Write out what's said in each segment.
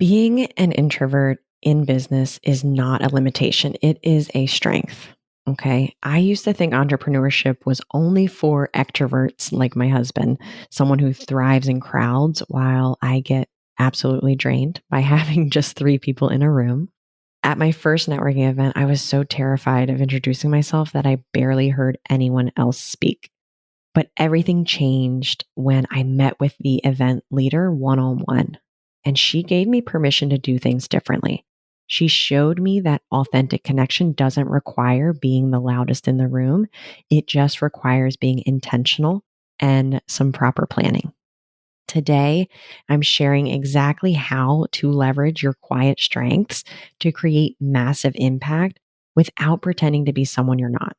Being an introvert in business is not a limitation, it is a strength. Okay. I used to think entrepreneurship was only for extroverts like my husband, someone who thrives in crowds, while I get absolutely drained by having just three people in a room. At my first networking event, I was so terrified of introducing myself that I barely heard anyone else speak. But everything changed when I met with the event leader one on one, and she gave me permission to do things differently. She showed me that authentic connection doesn't require being the loudest in the room, it just requires being intentional and some proper planning. Today, I'm sharing exactly how to leverage your quiet strengths to create massive impact without pretending to be someone you're not.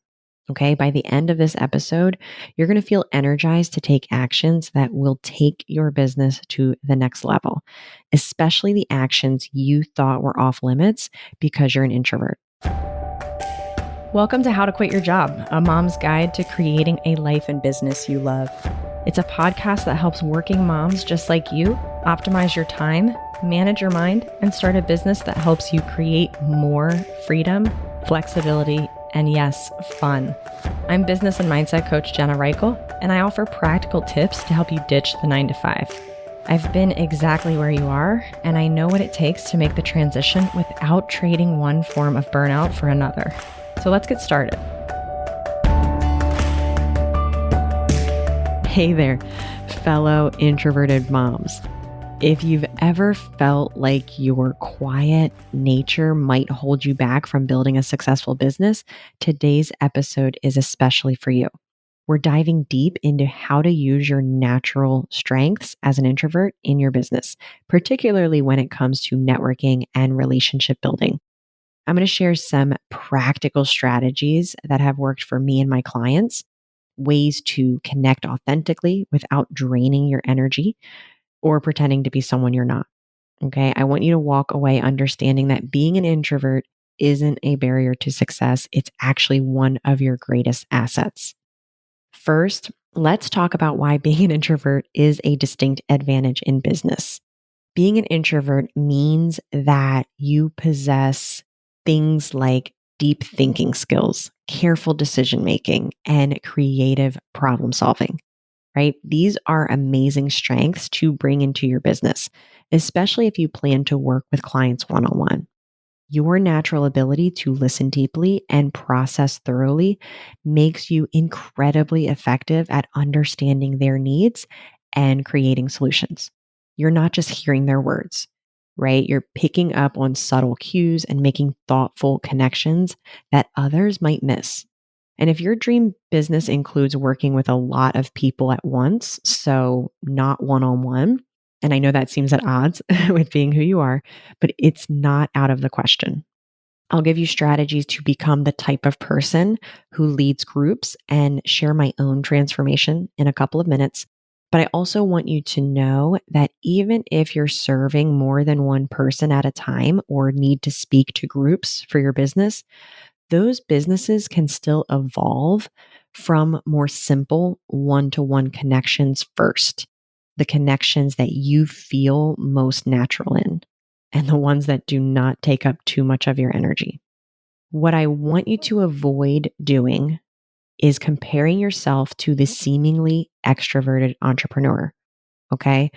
Okay. By the end of this episode, you're going to feel energized to take actions that will take your business to the next level, especially the actions you thought were off limits because you're an introvert. Welcome to How to Quit Your Job, a mom's guide to creating a life and business you love. It's a podcast that helps working moms just like you optimize your time, manage your mind, and start a business that helps you create more freedom, flexibility, and yes, fun. I'm business and mindset coach Jenna Reichel, and I offer practical tips to help you ditch the 9-to-5. I've been exactly where you are, and I know what it takes to make the transition without trading one form of burnout for another. So let's get started. Hey there, fellow introverted moms. If you've ever felt like your quiet nature might hold you back from building a successful business, today's episode is especially for you. We're diving deep into how to use your natural strengths as an introvert in your business, particularly when it comes to networking and relationship building. I'm going to share some practical strategies that have worked for me and my clients, ways to connect authentically without draining your energy or pretending to be someone you're not. Okay. I want you to walk away understanding that being an introvert isn't a barrier to success. It's actually one of your greatest assets. First, let's talk about why being an introvert is a distinct advantage in business. Being an introvert means that you possess things like deep thinking skills, careful decision making, and creative problem solving, right? These are amazing strengths to bring into your business, especially if you plan to work with clients one on one. Your natural ability to listen deeply and process thoroughly makes you incredibly effective at understanding their needs and creating solutions. You're not just hearing their words, right? You're picking up on subtle cues and making thoughtful connections that others might miss. And if your dream business includes working with a lot of people at once, so not one on one, and I know that seems at odds with being who you are, but it's not out of the question. I'll give you strategies to become the type of person who leads groups and share my own transformation in a couple of minutes. But I also want you to know that even if you're serving more than one person at a time or need to speak to groups for your business, those businesses can still evolve from more simple one-to-one connections first, the connections that you feel most natural in, and the ones that do not take up too much of your energy. What I want you to avoid doing is comparing yourself to the seemingly extroverted entrepreneur. Okay.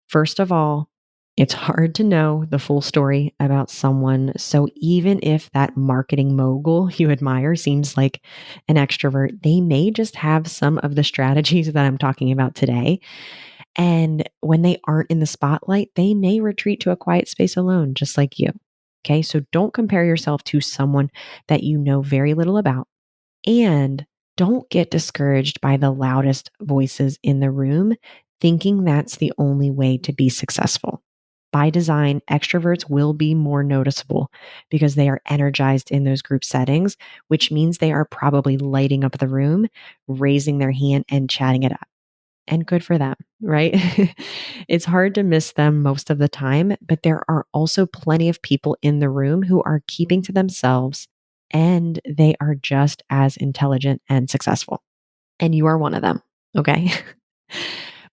First of all, it's hard to know the full story about someone. So even if that marketing mogul you admire seems like an extrovert, they may just have some of the strategies that I'm talking about today. And when they aren't in the spotlight, they may retreat to a quiet space alone, just like you. Okay. So don't compare yourself to someone that you know very little about. And don't get discouraged by the loudest voices in the room, thinking that's the only way to be successful. By design, extroverts will be more noticeable because they are energized in those group settings, which means they are probably lighting up the room, raising their hand, and chatting it up. And good for them, right? It's hard to miss them most of the time, but there are also plenty of people in the room who are keeping to themselves and they are just as intelligent and successful. And you are one of them, okay?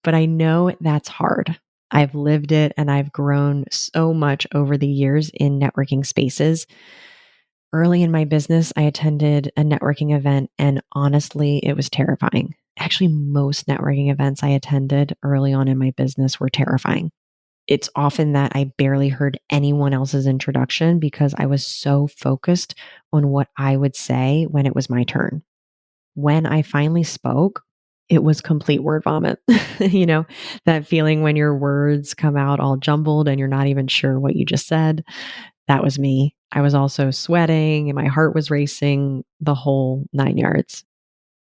But I know that's hard. I've lived it and I've grown so much over the years in networking spaces. Early in my business, I attended a networking event and honestly, it was terrifying. Actually, most networking events I attended early on in my business were terrifying. It's often that I barely heard anyone else's introduction because I was so focused on what I would say when it was my turn. When I finally spoke, it was complete word vomit. That feeling when your words come out all jumbled and you're not even sure what you just said. That was me. I was also sweating and my heart was racing, the whole 9 yards.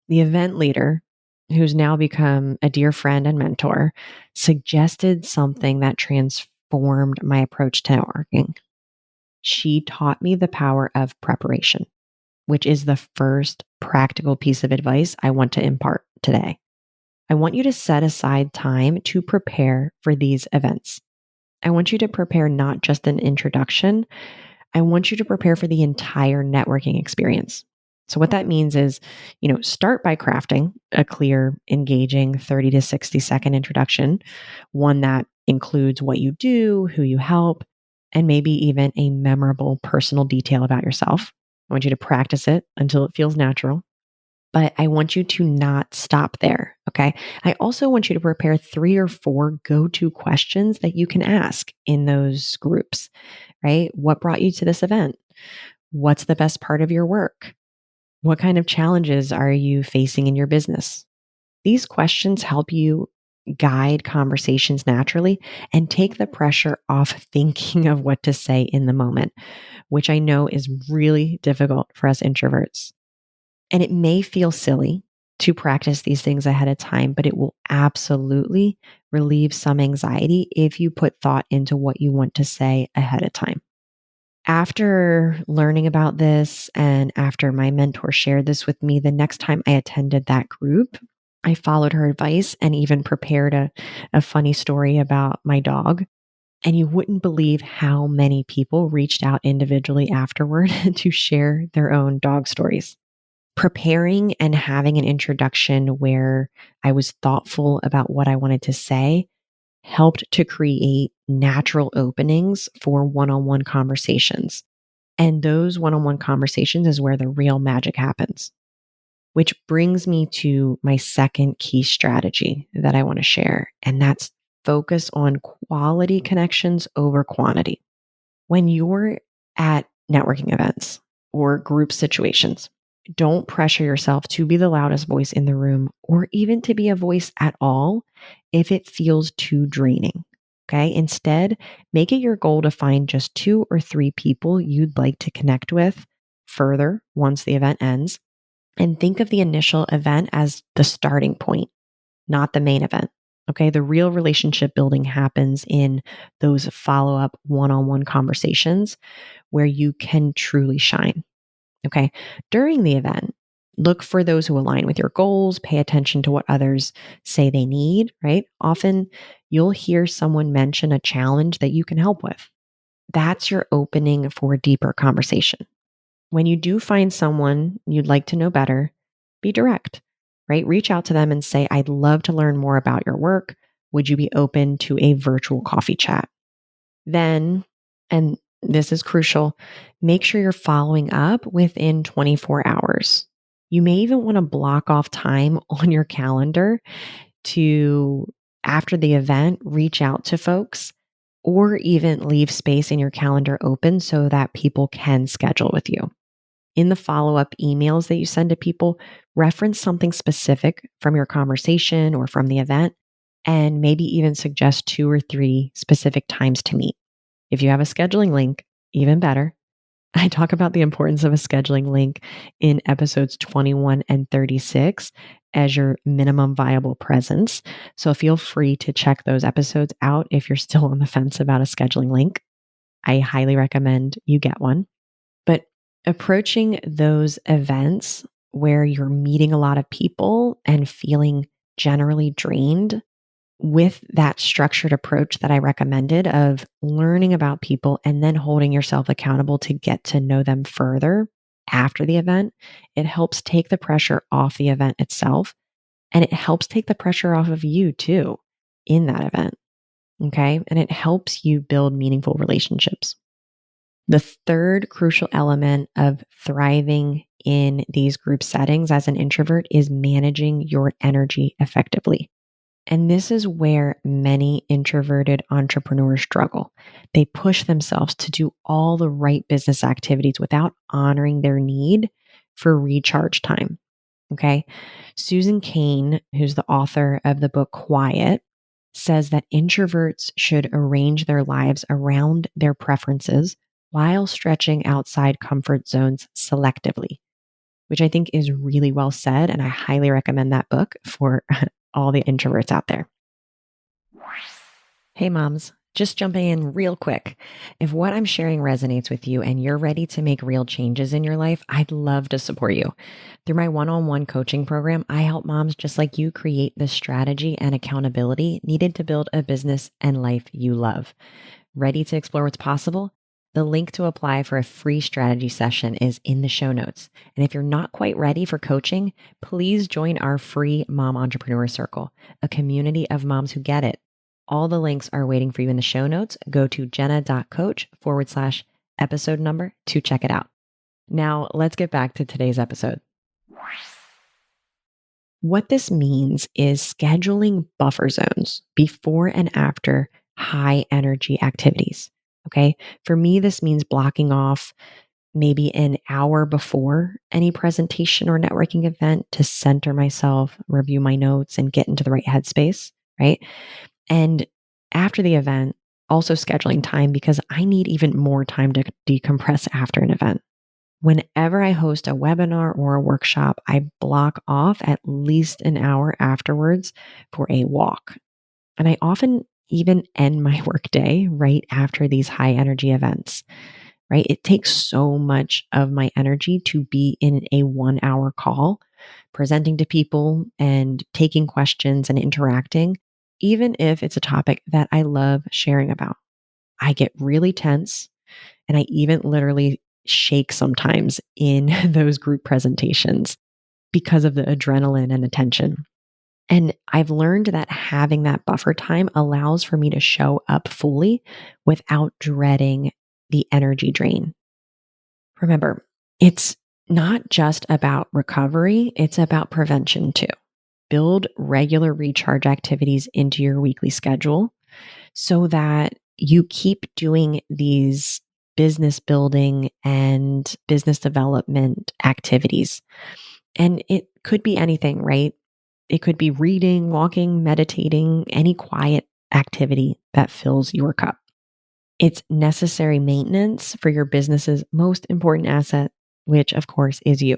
The event leader, who's now become a dear friend and mentor, suggested something that transformed my approach to networking. She taught me the power of preparation, which is the first practical piece of advice I want to impart today. I want you to set aside time to prepare for these events. I want you to prepare not just an introduction, I want you to prepare for the entire networking experience. So, what that means is, start by crafting a clear, engaging 30 to 60-second introduction, one that includes what you do, who you help, and maybe even a memorable personal detail about yourself. I want you to practice it until it feels natural. But I want you to not stop there. Okay. I also want you to prepare 3 or 4 go to questions that you can ask in those groups, right? What brought you to this event? What's the best part of your work? What kind of challenges are you facing in your business? These questions help you guide conversations naturally and take the pressure off thinking of what to say in the moment, which I know is really difficult for us introverts. And it may feel silly to practice these things ahead of time, but it will absolutely relieve some anxiety if you put thought into what you want to say ahead of time. After learning about this and after my mentor shared this with me, the next time I attended that group, I followed her advice and even prepared a funny story about my dog. And you wouldn't believe how many people reached out individually afterward to share their own dog stories. Preparing and having an introduction where I was thoughtful about what I wanted to say helped to create natural openings for one on one conversations. And those one on one conversations is where the real magic happens, which brings me to my second key strategy that I want to share. And that's focus on quality connections over quantity. When you're at networking events or group situations, don't pressure yourself to be the loudest voice in the room or even to be a voice at all if it feels too draining. Okay. Instead, make it your goal to find just 2 or 3 people you'd like to connect with further once the event ends. And think of the initial event as the starting point, not the main event. Okay. The real relationship building happens in those follow up one on one conversations where you can truly shine. Okay. During the event, look for those who align with your goals, pay attention to what others say they need, right? Often you'll hear someone mention a challenge that you can help with. That's your opening for a deeper conversation. When you do find someone you'd like to know better, be direct, right? Reach out to them and say, I'd love to learn more about your work. Would you be open to a virtual coffee chat? Then, and this is crucial, make sure you're following up within 24 hours. You may even want to block off time on your calendar to, after the event, reach out to folks or even leave space in your calendar open so that people can schedule with you. In the follow up emails that you send to people, reference something specific from your conversation or from the event, and maybe even suggest 2 or 3 specific times to meet. If you have a scheduling link, even better. I talk about the importance of a scheduling link in episodes 21 and 36 as your minimum viable presence. So feel free to check those episodes out if you're still on the fence about a scheduling link. I highly recommend you get one. But approaching those events where you're meeting a lot of people and feeling generally drained with that structured approach that I recommended of learning about people and then holding yourself accountable to get to know them further after the event, it helps take the pressure off the event itself. And it helps take the pressure off of you too in that event. Okay. And it helps you build meaningful relationships. The third crucial element of thriving in these group settings as an introvert is managing your energy effectively. And this is where many introverted entrepreneurs struggle. They push themselves to do all the right business activities without honoring their need for recharge time. Okay. Susan Cain, who's the author of the book Quiet, says that introverts should arrange their lives around their preferences while stretching outside comfort zones selectively, which I think is really well said. And I highly recommend that book for all the introverts out there. Hey, moms, just jumping in real quick. If what I'm sharing resonates with you and you're ready to make real changes in your life, I'd love to support you. Through my one on one coaching program, I help moms just like you create the strategy and accountability needed to build a business and life you love. Ready to explore what's possible? The link to apply for a free strategy session is in the show notes. And if you're not quite ready for coaching, please join our free Mom Entrepreneur Circle, a community of moms who get it. All the links are waiting for you in the show notes. Go to jenna.coach/episode number to check it out. Now, let's get back to today's episode. What this means is scheduling buffer zones before and after high energy activities. Okay. For me, this means blocking off maybe an hour before any presentation or networking event to center myself, review my notes, and get into the right headspace. Right. And after the event, also scheduling time because I need even more time to decompress after an event. Whenever I host a webinar or a workshop, I block off at least an hour afterwards for a walk. And I often even end my workday right after these high energy events, right? It takes so much of my energy to be in a 1 hour call, presenting to people and taking questions and interacting, even if it's a topic that I love sharing about. I get really tense and I even literally shake sometimes in those group presentations because of the adrenaline and attention. And I've learned that having that buffer time allows for me to show up fully without dreading the energy drain. Remember, it's not just about recovery, it's about prevention too. Build regular recharge activities into your weekly schedule so that you keep doing these business building and business development activities. And it could be anything, right? It could be reading, walking, meditating, any quiet activity that fills your cup. It's necessary maintenance for your business's most important asset, which of course is you.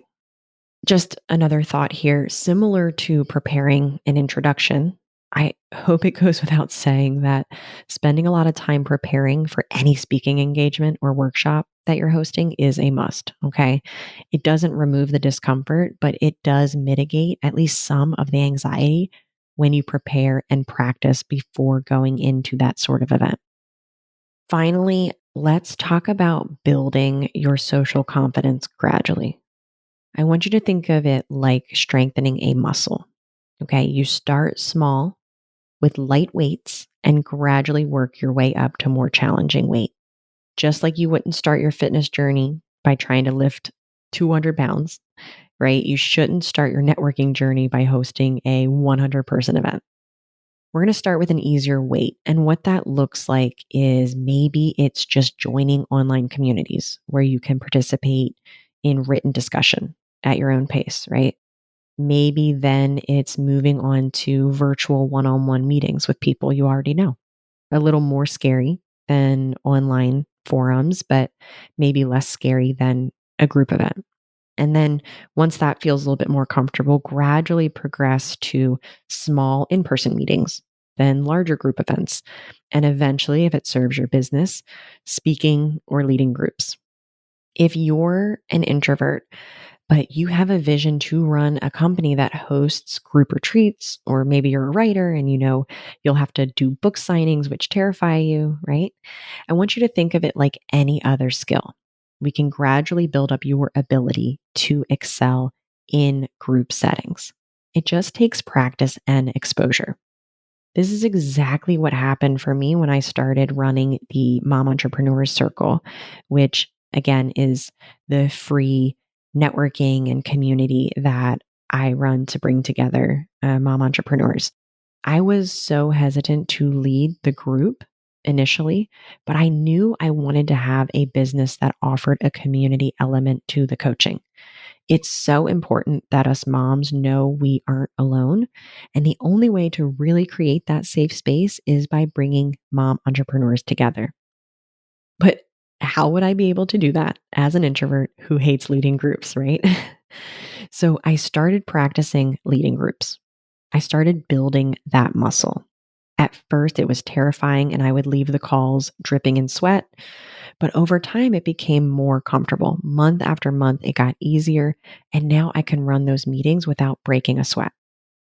Just another thought here, similar to preparing an introduction. I hope it goes without saying that spending a lot of time preparing for any speaking engagement or workshop that you're hosting is a must. Okay. It doesn't remove the discomfort, but it does mitigate at least some of the anxiety when you prepare and practice before going into that sort of event. Finally, let's talk about building your social confidence gradually. I want you to think of it like strengthening a muscle. Okay. You start small with light weights and gradually work your way up to more challenging weight. Just like you wouldn't start your fitness journey by trying to lift 200 pounds, right? You shouldn't start your networking journey by hosting a 100-person event. We're going to start with an easier weight. And what that looks like is maybe it's just joining online communities where you can participate in written discussion at your own pace, right? Maybe then it's moving on to virtual one on one meetings with people you already know. A little more scary than online forums, but maybe less scary than a group event. And then once that feels a little bit more comfortable, gradually progress to small in person meetings, then larger group events. And eventually, if it serves your business, speaking or leading groups. If you're an introvert, but you have a vision to run a company that hosts group retreats, or maybe you're a writer and you know you'll have to do book signings, which terrify you, right? I want you to think of it like any other skill. We can gradually build up your ability to excel in group settings. It just takes practice and exposure. This is exactly what happened for me when I started running the Mom Entrepreneurs Circle, which again is the free networking and community that I run to bring together mom entrepreneurs. I was so hesitant to lead the group initially, but I knew I wanted to have a business that offered a community element to the coaching. It's so important that us moms know we aren't alone. And the only way to really create that safe space is by bringing mom entrepreneurs together. But how would I be able to do that as an introvert who hates leading groups, right? So I started practicing leading groups. I started building that muscle. At first, it was terrifying, and I would leave the calls dripping in sweat. But over time, it became more comfortable. Month after month, it got easier. And now I can run those meetings without breaking a sweat.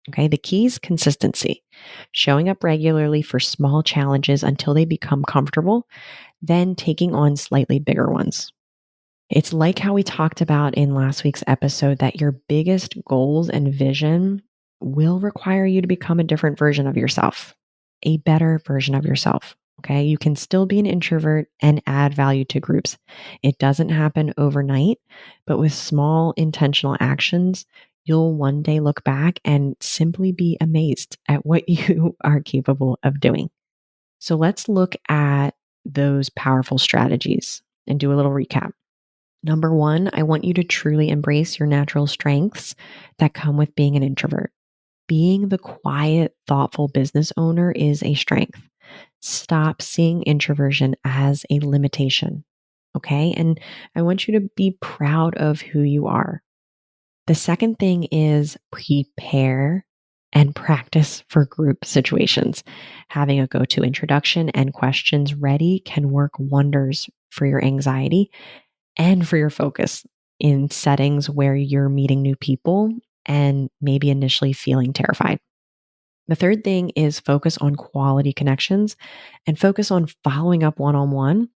Okay. The key is consistency, showing up regularly for small challenges until they become comfortable, then taking on slightly bigger ones. It's like how we talked about in last week's episode that your biggest goals and vision will require you to become a different version of yourself, a better version of yourself. Okay. You can still be an introvert and add value to groups. It doesn't happen overnight, but with small intentional actions, you'll one day look back and simply be amazed at what you are capable of doing. So let's look at those powerful strategies and do a little recap. Number one, I want you to truly embrace your natural strengths that come with being an introvert. Being the quiet, thoughtful business owner is a strength. Stop seeing introversion as a limitation. Okay. And I want you to be proud of who you are. The second thing is prepare and practice for group situations. Having a go to introduction and questions ready can work wonders for your anxiety and for your focus in settings where you're meeting new people and maybe initially feeling terrified. The third thing is focus on quality connections and focus on following up one on one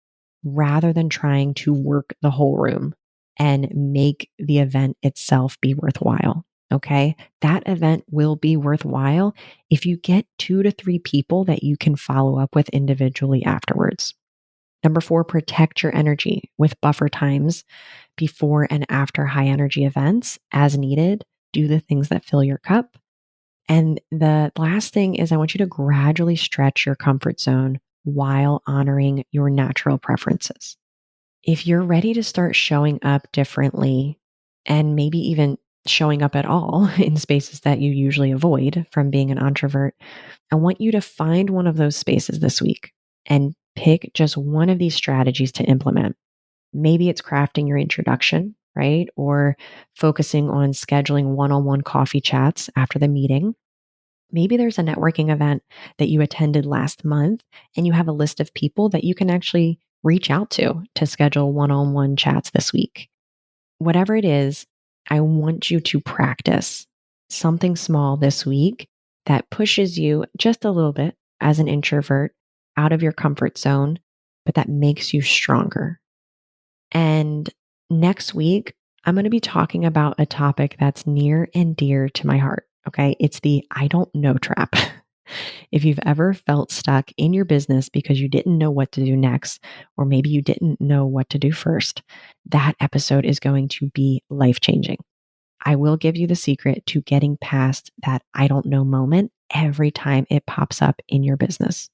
rather than trying to work the whole room and make the event itself be worthwhile. Okay. That event will be worthwhile if you get 2 to 3 people that you can follow up with individually afterwards. Number four, protect your energy with buffer times before and after high energy events as needed. Do the things that fill your cup. And the last thing is, I want you to gradually stretch your comfort zone while honoring your natural preferences. If you're ready to start showing up differently and maybe even showing up at all in spaces that you usually avoid from being an introvert, I want you to find one of those spaces this week and pick just one of these strategies to implement. Maybe it's crafting your introduction, right? Or focusing on scheduling one on one coffee chats after the meeting. Maybe there's a networking event that you attended last month and you have a list of people that you can actually reach out to schedule one on one chats this week. Whatever it is, I want you to practice something small this week that pushes you just a little bit as an introvert out of your comfort zone, but that makes you stronger. And next week, I'm going to be talking about a topic that's near and dear to my heart. Okay. It's the I don't know trap. If you've ever felt stuck in your business because you didn't know what to do next, or maybe you didn't know what to do first, that episode is going to be life changing. I will give you the secret to getting past that I don't know moment every time it pops up in your business.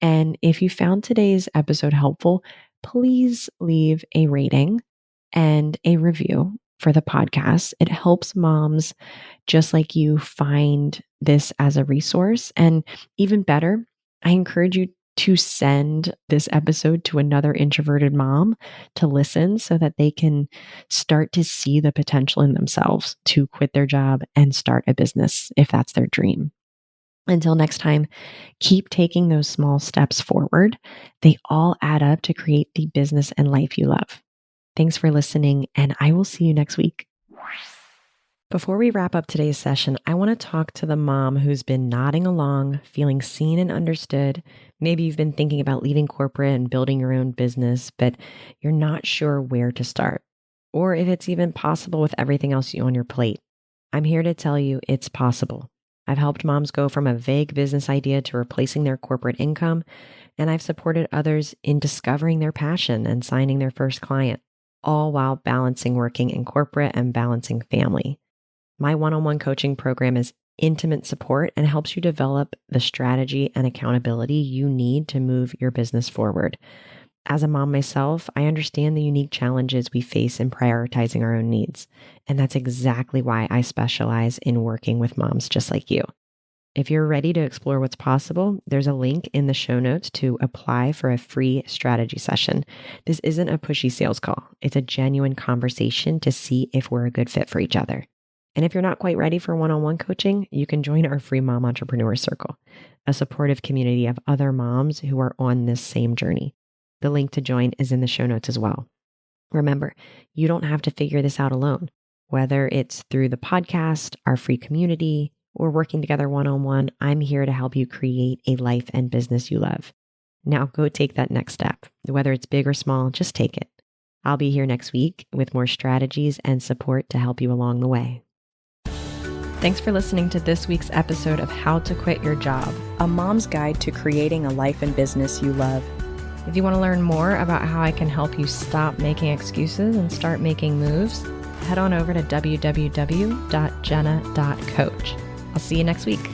And if you found today's episode helpful, please leave a rating and a review for the podcast. It helps moms just like you find this as a resource. And even better, I encourage you to send this episode to another introverted mom to listen so that they can start to see the potential in themselves to quit their job and start a business if that's their dream. Until next time, keep taking those small steps forward. They all add up to create the business and life you love. Thanks for listening, and I will see you next week. Before we wrap up today's session, I want to talk to the mom who's been nodding along, feeling seen and understood. Maybe you've been thinking about leaving corporate and building your own business, but you're not sure where to start, or if it's even possible with everything else on your plate. I'm here to tell you it's possible. I've helped moms go from a vague business idea to replacing their corporate income, and I've supported others in discovering their passion and signing their first client, all while balancing working in corporate and balancing family. My one-on-one coaching program is intimate support and helps you develop the strategy and accountability you need to move your business forward. As a mom myself, I understand the unique challenges we face in prioritizing our own needs. And that's exactly why I specialize in working with moms just like you. If you're ready to explore what's possible, there's a link in the show notes to apply for a free strategy session. This isn't a pushy sales call. It's a genuine conversation to see if we're a good fit for each other. And if you're not quite ready for one-on-one coaching, you can join our free Mom Entrepreneur Circle, a supportive community of other moms who are on this same journey. The link to join is in the show notes as well. Remember, you don't have to figure this out alone, whether it's through the podcast, our free community, or working together one-on-one. I'm here to help you create a life and business you love. Now go take that next step. Whether it's big or small, just take it. I'll be here next week with more strategies and support to help you along the way. Thanks for listening to this week's episode of How to Quit Your Job, a mom's guide to creating a life and business you love. If you want to learn more about how I can help you stop making excuses and start making moves, head on over to www.jenna.coach. I'll see you next week.